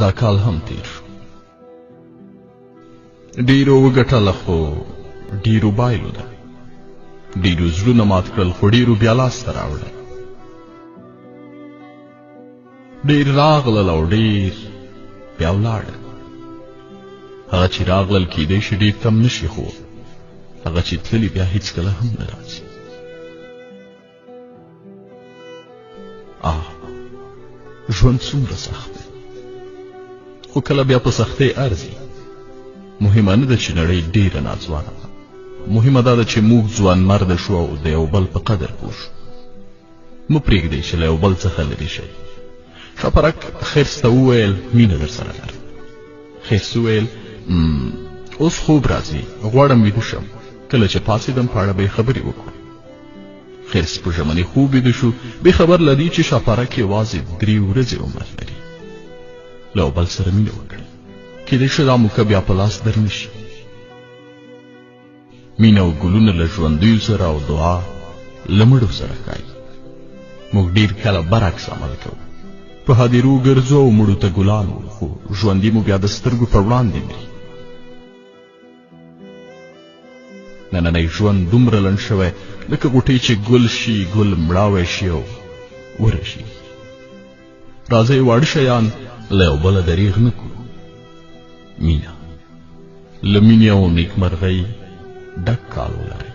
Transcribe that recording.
دا کال هم تیر شو. ډیرو وګټله خو ډیرو بایلوله، ډیرو زړونه مات کړل خو ډیرو بیا لاسته راوړل. ډیر راغلل او ډیر بیا ولاړل. هغه چې راغلل کیدای شي ډیر کم نشي، خو هغه چې تللي بیا هیڅکله هم نه راځي. ژوند څومره سخت دی، خو کله بیا په سختۍ ارزي. مهمه نه ده چې نړۍ ډیره ناځوانه ده، مهمه دا ده چې موږ ځوان مرده شو او د یو بل په قدر پوه شو. مه پرېږدئ چې له یو بل څخه لرې شئ. شاپرک خرس ته وویل مینه در سره لرم. خرس وویل اوس خوب راځي، غواړم ویده شم. کله چې پاڅېدم په اړه به یې خبرې وکړو. خرس په ژمنې خوب ویده شو، بې خبر له دې چې شاپرک یوازې 3 ورځې عمر لري. له یو بل سره مینه وکړئ، کیدای شي دا موکه بیا په لاس در نه شي. مینه او ګلونه له ژوندیو سره او دعا له مړو سره ښایي. موږ ډېر کله برعکس عمل کوو، په هدیرو ګرځو او مړو ته ګلان وو، خو ژوندي مو بیا د سترګو په وړاندې مري. نننی ژوند دومره لنډ شوی لکه غوټۍ چې ګل شي، ګل مړاوی شي او ورشي. راځئ واړه شیان له یو بله دریغ نه کړو. مینه، له مینې او نیکمرغۍ ډک کال ولرئ.